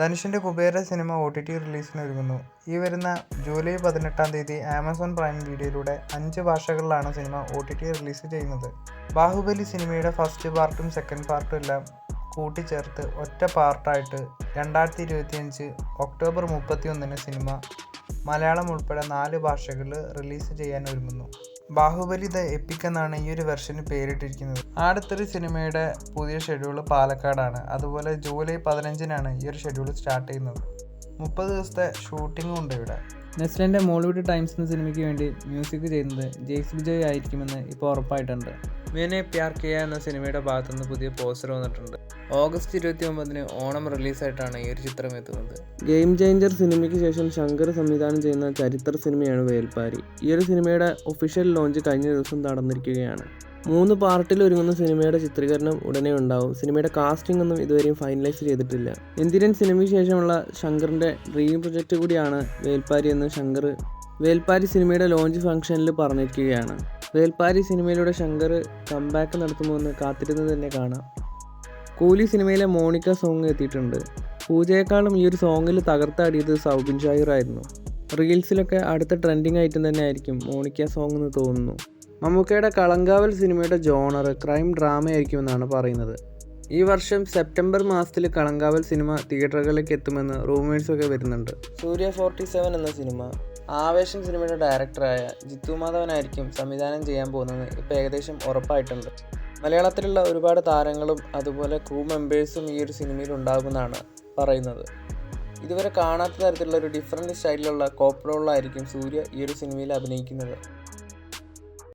ധനുഷിൻ്റെ Kubera cinema OTT റിലീസിന് ഒരുങ്ങുന്നു. ഈ വരുന്ന ജൂലൈ 18-ാം തീയതി ആമസോൺ പ്രൈം വീഡിയോയിലൂടെ 5 ഭാഷകളിലാണ് സിനിമ OTT റിലീസ് ചെയ്യുന്നത്. ബാഹുബലി സിനിമയുടെ ഫസ്റ്റ് പാർട്ടും സെക്കൻഡ് പാർട്ടും എല്ലാം കൂട്ടിച്ചേർത്ത് ഒറ്റ പാർട്ടായിട്ട് 2025 ഒക്ടോബർ 31-ന് സിനിമ മലയാളം ഉൾപ്പെടെ 4 ഭാഷകളിൽ റിലീസ് ചെയ്യാൻ ഒരുങ്ങുന്നു. ബാഹുബലി ദ എപ്പിക് എന്നാണ് ഈ ഒരു വെർഷന് പേരിട്ടിരിക്കുന്നത്. അടുത്തൊരു സിനിമയുടെ പുതിയ ഷെഡ്യൂൾ പാലക്കാടാണ്. അതുപോലെ ജൂലൈ 15-നാണ് ഈ ഒരു ഷെഡ്യൂൾ സ്റ്റാർട്ട് ചെയ്യുന്നത്. 30 ദിവസത്തെ ഷൂട്ടിങ്ങും ഉണ്ട് ഇവിടെ. നെസ്ലിൻ്റെ മോളിവുഡ് ടൈംസ് എന്ന സിനിമയ്ക്ക് വേണ്ടി മ്യൂസിക് ചെയ്യുന്നത് ജെയ്സ് ബിജോയ് ആയിരിക്കുമെന്ന് ഇപ്പോൾ ഉറപ്പായിട്ടുണ്ട്. മേനെ പ്യാർ കിയ എന്ന സിനിമയുടെ ഭാഗത്തുനിന്ന് പുതിയ പോസ്റ്റർ വന്നിട്ടുണ്ട്. ഓഗസ്റ്റ് 29-ന് ഓണം റിലീസായിട്ടാണ് ഈ ഒരു ചിത്രം എത്തുന്നത്. ഗെയിം ചേഞ്ചർ സിനിമയ്ക്ക് ശേഷം ശങ്കർ സംവിധാനം ചെയ്യുന്ന ചരിത്ര സിനിമയാണ് വേൽപ്പാരി. ഈ ഒരു സിനിമയുടെ ഒഫീഷ്യൽ ലോഞ്ച് കഴിഞ്ഞ ദിവസം നടന്നിരിക്കുകയാണ്. 3 പാർട്ടിൽ ഒരുങ്ങുന്ന സിനിമയുടെ ചിത്രീകരണം ഉടനെ ഉണ്ടാവും. സിനിമയുടെ കാസ്റ്റിംഗ് ഒന്നും ഇതുവരെയും ഫൈനലൈസ് ചെയ്തിട്ടില്ല. ഇന്ത്യൻ സിനിമയ്ക്ക് ശേഷമുള്ള ശങ്കറിൻ്റെ ഡ്രീം പ്രൊജക്റ്റ് കൂടിയാണ് വേൽപ്പാരി എന്ന് ശങ്കർ വേൽപ്പാരി സിനിമയുടെ ലോഞ്ച് ഫംഗ്ഷനിൽ പറഞ്ഞിരിക്കുകയാണ്. വേൽപ്പാരി സിനിമയിലൂടെ ശങ്കർ കംബാക്ക് നടത്തുമോയെന്ന് കാത്തിരുന്ന് തന്നെ കാണാം. കൂലി സിനിമയിലെ മോണിക്ക സോങ് എത്തിയിട്ടുണ്ട്. പൂജയെക്കാളും ഈ ഒരു സോങ്ങിൽ തകർത്താടിയത് സൗബിൻ ഷാഹിർ ആയിരുന്നു. റീൽസിലൊക്കെ അടുത്ത ട്രെൻഡിങ് ഐറ്റം തന്നെ ആയിരിക്കും മോണിക്ക സോങ് എന്ന് തോന്നുന്നു. മമ്മൂക്കയുടെ കളങ്കാവൽ സിനിമയുടെ ജോണർ ക്രൈം ഡ്രാമ ആയിരിക്കുമെന്നാണ് പറയുന്നത്. ഈ വർഷം സെപ്റ്റംബർ മാസത്തിൽ കളങ്കാവൽ സിനിമ തിയേറ്ററുകളിലേക്ക് എത്തുമെന്ന് റൂമേഴ്സൊക്കെ വരുന്നുണ്ട്. സൂര്യ 47 എന്ന സിനിമ ആവേശം സിനിമയുടെ ഡയറക്ടറായ ജിത്തു മാധവനായിരിക്കും സംവിധാനം ചെയ്യാൻ പോകുന്നത് ഇപ്പോൾ ഏകദേശം ഉറപ്പായിട്ടുണ്ട്. മലയാളത്തിലുള്ള ഒരുപാട് താരങ്ങളും അതുപോലെ ക്രൂ മെമ്പേഴ്സും ഈ ഒരു സിനിമയിൽ ഉണ്ടാകുമെന്നാണ് പറയുന്നത്. ഇതുവരെ കാണാത്ത തരത്തിലുള്ള ഒരു ഡിഫറൻറ്റ് സ്റ്റൈലിലുള്ള കോപ്പ് റോളിലായിരിക്കും സൂര്യ ഈ ഒരു സിനിമയിൽ അഭിനയിക്കുന്നത്.